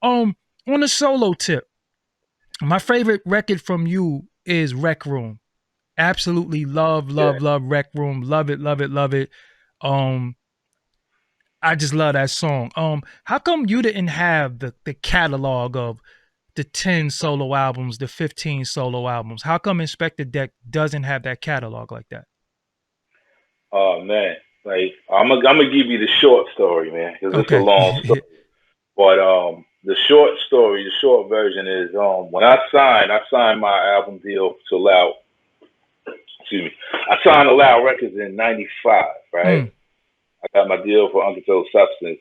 On a solo tip, my favorite record from you is Rec Room. Absolutely love, Yeah. love, love Rec Room. Love it, love it, love it. Um, I just love that song. How come you didn't have the catalog of the 10 solo albums, the 15 solo albums? How come Inspectah Deck doesn't have that catalog like that? Oh man, like I'm gonna give you the short story, man, because it's a Okay. long story. But the short story, the short version is when I signed my album deal to Loud. Excuse me, I signed to Loud Records in '95, right? mm, I got my deal for Uncontrolled Substance,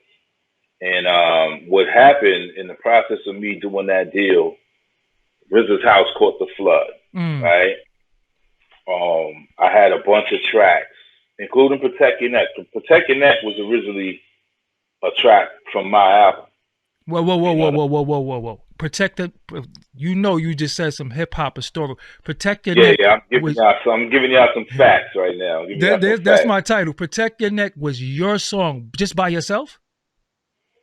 and what happened in the process of me doing that deal, RZA's house caught the flood, mm. right? I had a bunch of tracks, including Protect Your Neck. Protect Your Neck was originally a track from my album. Whoa, whoa, whoa, You know whoa, what I whoa, whoa, whoa, whoa, whoa. Protect the. You know, you just said some hip hop historical. Protect your Yeah, neck yeah. was. I'm giving y'all some facts right now. I'm giving y'all some That's facts. my title. Protect your neck was your song just by yourself.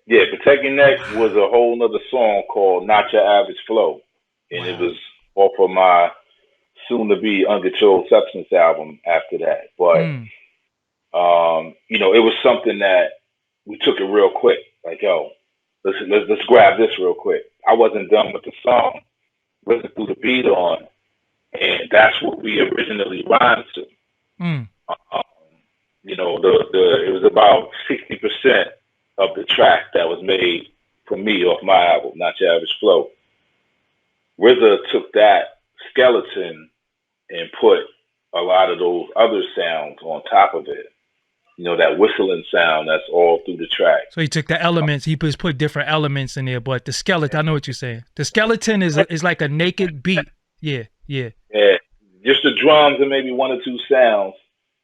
Yeah, Protect Your Neck was Wow, a whole nother song called Not Your Average Flow. And it wow. was off of my soon to be Uncontrolled Substance album after that. But Mm, it was something that we took it real quick. Like, yo, let's grab this real quick. I wasn't done with the song. Listen through the beat on, and that's what we originally rhymed to. mm. Um, it was about 60% of the track that was made for me off my album, Not Your Average Flow. RZA took that skeleton and put a lot of those other sounds on top of it. That whistling sound that's all through the track. So he took the elements. He just put different elements in there, but the skeleton. I know what you're saying. The skeleton is like a naked beat. Yeah, yeah. Yeah, just the drums and maybe one or two sounds.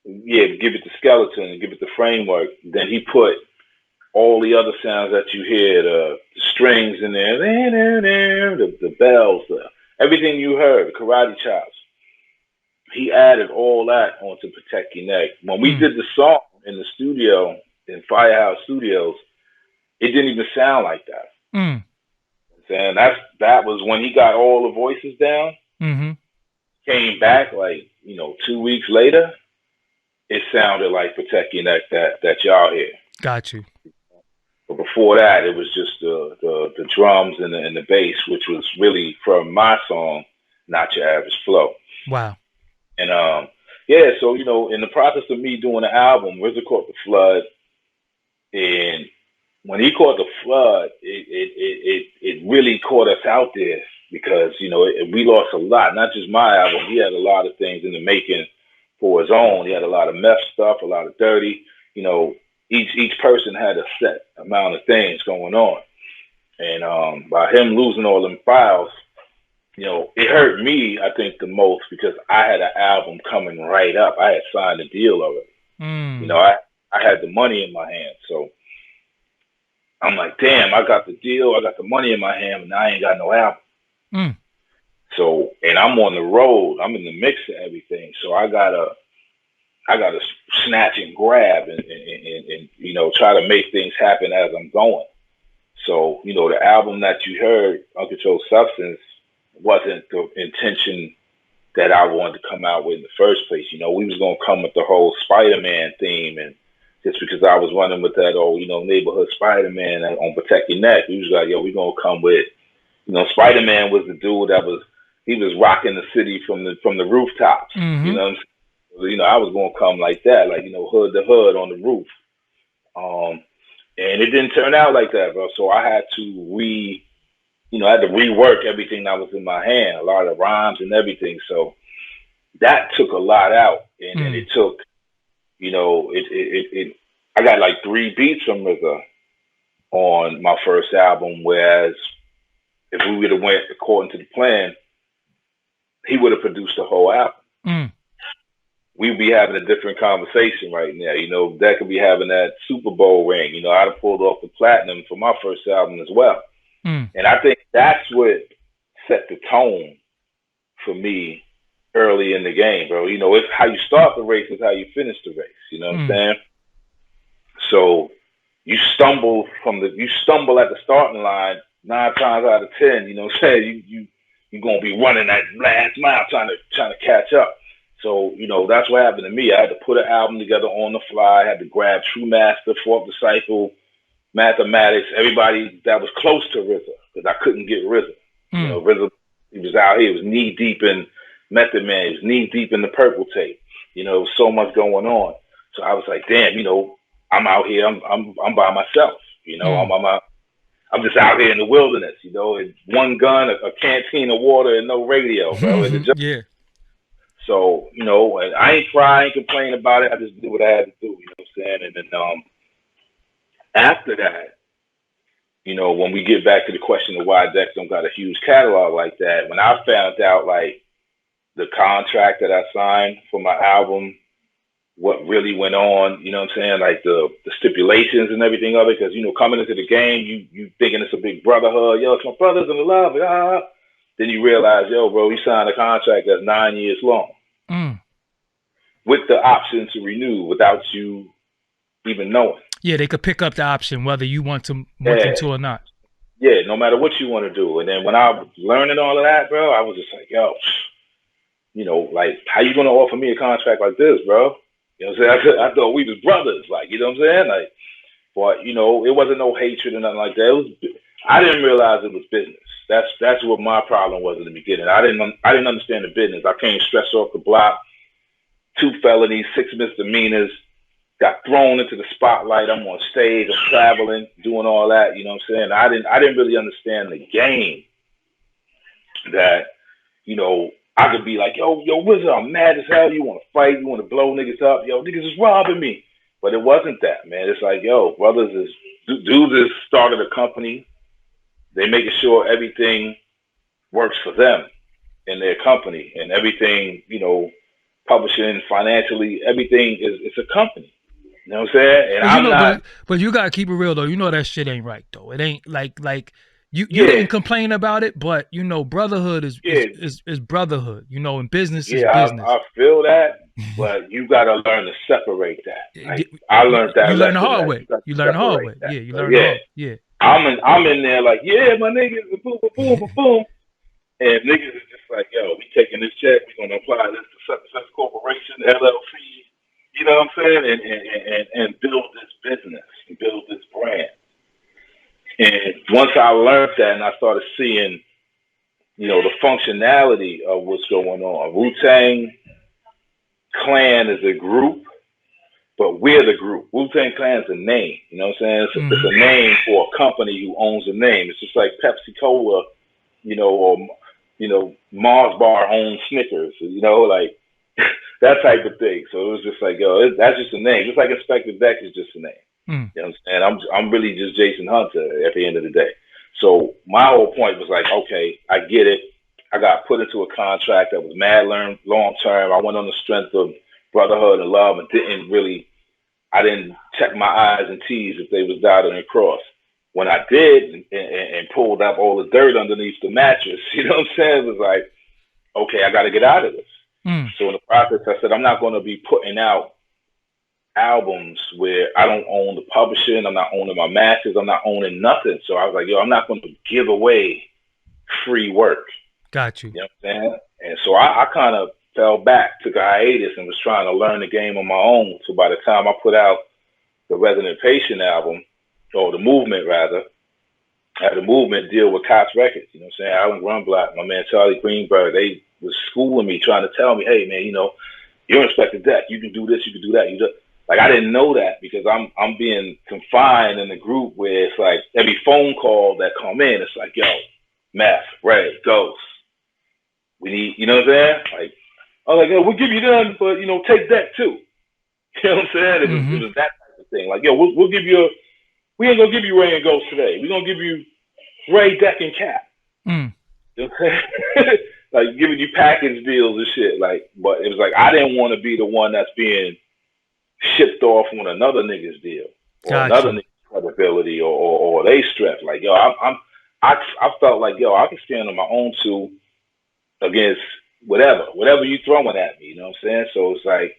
Yeah, give it the skeleton and give it the framework. Then he put all the other sounds that you hear, the strings in there, the bells, everything you heard, the karate chops. He added all that onto Protect Your Neck. When we Mm, did the song in the studio, in Firehouse Studios, it didn't even sound like that. mm, And that was when he got all the voices down, mm-hmm. came back like, 2 weeks later, it sounded like Protect Your Neck that y'all hear. Got you. But before that, it was just the drums and the bass, which was really from my song, Not Your Average Flow. Wow. And yeah, so in the process of me doing the album, RZA caught the flood, and when he caught the flood, it really caught us out there because we lost a lot. Not just my album, he had a lot of things in the making for his own. He had a lot of meth stuff, a lot of dirty. You know, each person had a set amount of things going on, and by him losing all them files, it hurt me, I think, the most because I had an album coming right up. I had signed a deal already. Mm, I had the money in my hand. So I'm like, damn, I got the deal. I got the money in my hand, and I ain't got no album. mm, So, and I'm on the road. I'm in the mix of everything. So I gotta snatch and grab and try to make things happen as I'm going. So, the album that you heard, Uncontrolled Substance, wasn't the intention that I wanted to come out with in the first place. We was gonna come with the whole Spider-Man theme, and just because I was running with that old, neighborhood Spider-Man on Protect Your Neck, we was like, yo, we gonna come with, Spider-Man was the dude that he was rocking the city from the rooftops. You mm-hmm. know, I was gonna come like that, like hood to hood on the roof. Um, and it didn't turn out like that, bro. So I had to I had to rework everything that was in my hand, a lot of rhymes and everything. So that took a lot out, and Mm, it took, I got like three beats from RZA on my first album, whereas if we would have went according to the plan, he would have produced the whole album. mm, We'd be having a different conversation right now. That could be having that Super Bowl ring. I'd have pulled off the platinum for my first album as well. mm, And I think that's what set the tone for me early in the game, bro. It's how you start the race is how you finish the race. You know what I'm mm, saying? So you stumble at the starting line, 9 times out of 10, you know what I'm saying, you're gonna be running that last mile trying to catch up. So, you know, that's what happened to me. I had to put an album together on the fly. I had to grab True Master, Fourth Disciple, Mathematics, everybody that was close to RZA, because I couldn't get RZA. You know, RZA, he was out here, he was knee deep in Method Man, he was knee deep in the Purple Tape. You know, so much going on. So I was like, damn, you know, I'm out here, I'm by myself. You know, I'm just out here in the wilderness, you know, and one gun, a canteen of water, and no radio, bro. Yeah. So, you know, and I ain't cry, I ain't complain about it. I just did what I had to do, you know what I'm saying? And then after that, you know, when we get back to the question of why Dex don't got a huge catalog like that, when I found out, like, the contract that I signed for my album, what really went on, you know what I'm saying? Like the stipulations and everything of it, because, you know, coming into the game, you thinking it's a big brotherhood, yo, it's my brothers in the love, ah. Then you realize, yo, bro, we signed a contract that's 9 years long with the option to renew without you even knowing. Yeah, they could pick up the option whether you want them to or not. Yeah, no matter what you want to do. And then when I was learning all of that, bro, I was just like, yo, you know, like, how you going to offer me a contract like this, bro? You know what I'm saying? I thought we was brothers, like, you know what I'm saying? Like, but, you know, it wasn't no hatred or nothing like that. I didn't realize it was business. That's what my problem was in the beginning. I didn't understand the business. I came stressed off the block, 2 felonies, 6 misdemeanors, got thrown into the spotlight. I'm on stage, I'm traveling, doing all that. You know what I'm saying? I didn't really understand the game that, you know, I could be like, yo, Wizard, I'm mad as hell. You want to fight? You want to blow niggas up? Yo, niggas is robbing me. But it wasn't that, man. It's like, yo, brothers is dudes is started a company. They making sure everything works for them and their company, and everything, you know, publishing, financially, everything it's a company. You know what I'm saying? And but you gotta keep it real though. You know that shit ain't right though. It ain't like you didn't complain about it, but you know, brotherhood is brotherhood. You know, and business is business. I feel that, but you gotta learn to separate that. Like, I learned that. You learn the hard way. You learn the hard way. Yeah, you learn the hard. Yeah. I'm in there like, yeah, my niggas, boom, boom, boom, boom. And niggas is just like, yo, we taking this check, we gonna apply this to such corporation, LLC, you know what I'm saying? And build this business, and build this brand. And once I learned that and I started seeing, you know, the functionality of what's going on. Wu-Tang Clan is a group, but we're the group. Wu-Tang Clan is a name, you know what I'm saying? It's a name for a company who owns a name. It's just like Pepsi Cola, you know, or, you know, Mars Bar owns Snickers, you know, like that type of thing. So it was just like, yo, that's just a name. Just like Inspectah Deck is just a name. You know what I'm saying? I'm really just Jason Hunter at the end of the day. So my whole point was like, okay, I get it. I got put into a contract that was mad long term. I went on the strength of brotherhood and love, and I didn't check my I's and T's if they was dotted and crossed. When I did and pulled up all the dirt underneath the mattress, you know what I'm saying? It was like, okay, I got to get out of this. So in the process, I said, I'm not going to be putting out albums where I don't own the publishing, I'm not owning my masters, I'm not owning nothing. So I was like, yo, I'm not going to give away free work. Got you. You know what I'm saying? And so I kind of fell back, took a hiatus, and was trying to learn the game on my own. So by the time I put out the Resident Patient album, or the Movement rather, I had the Movement deal with Cox Records. You know what I'm saying? Alan Grunblatt, my man Charlie Greenberg, they was schooling me, trying to tell me, hey man, you know, you're Inspectah Deck, you can do this, you can do that. Like, I didn't know that because I'm being confined in a group where it's like every phone call that come in, it's like, yo, Meth, Ray, Ghost, we need, you know what I'm saying? Like, I was like, yo, we'll give you them, but, you know, take that too. You know what I'm saying? It was that type of thing. Like, yo, we'll give you we ain't gonna give you Ray and Ghost today. We're gonna give you Ray, Deck, and Cap. You know what I'm saying? Like, giving you package deals and shit. Like, but it was like, I didn't want to be the one that's being shipped off on another nigga's deal, or another nigga's credibility, or they stress. Like, yo, I felt like, yo, I can stand on my own too against whatever you throwing at me. You know what I'm saying? So it's like,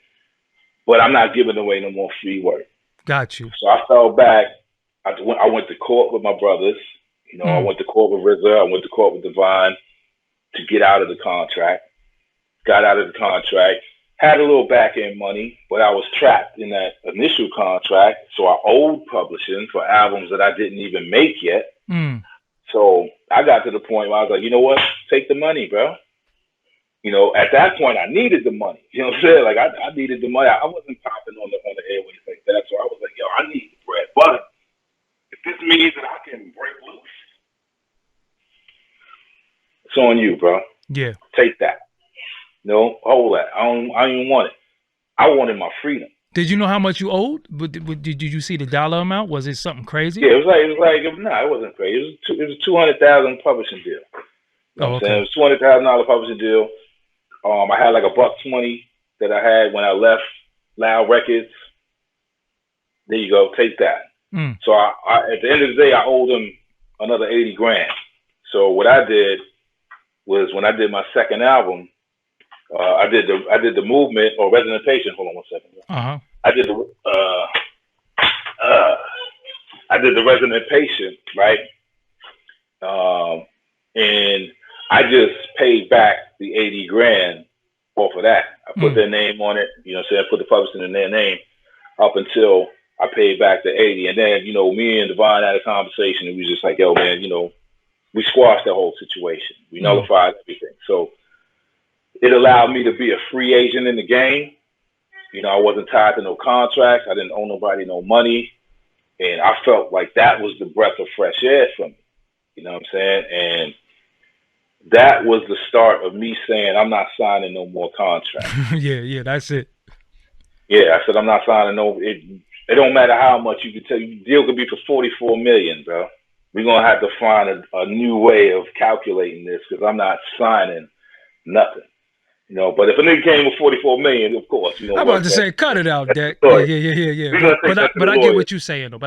but I'm not giving away no more free work. Got you. So I fell back. I went to court with my brothers. You know, I went to court with RZA. I went to court with Divine to get out of the contract. Got out of the contract. Had a little back end money, but I was trapped in that initial contract. So I owed publishing for albums that I didn't even make yet. So I got to the point where I was like, you know what? Take the money, bro. You know, at that point, I needed the money. You know what I'm saying? Like, I needed the money. I wasn't popping on the airways like that. So I was like, yo, I need the bread. But if this means that I can break loose, it's on you, bro. Yeah. Take that. No, hold that. I don't even want it. I wanted my freedom. Did you know how much you owed? Did you see the dollar amount? Was it something crazy? Yeah, it wasn't crazy. It was a $200,000 publishing deal. You know what I'm saying? It was $200,000 publishing deal. I had like $120 that I had when I left Loud Records. There you go. Take that. So I at the end of the day, I owed them another $80,000. So what I did was when I did my second album, I did the movement or Resonant Patient. Hold on 1 second. I did the Resonant Patient, right? And I just paid back the $80,000 off of that. I put their name on it, you know what I'm saying? I put the publishing in their name up until I paid back the 80. And then, you know, me and Divine had a conversation and we was just like, yo, man, you know, we squashed the whole situation. We nullified everything. So it allowed me to be a free agent in the game. You know, I wasn't tied to no contracts. I didn't owe nobody no money. And I felt like that was the breath of fresh air for me. You know what I'm saying? And that was the start of me saying, I'm not signing no more contracts. yeah, that's it. Yeah, I said, I'm not signing no, it don't matter how much you can tell. The deal could be for $44 million, bro. We're going to have to find a new way of calculating this because I'm not signing nothing. You know, but if a nigga came with $44 million, of course, you know. I'm about to say, cut it out, Deck. Yeah. But I get what you're saying, though.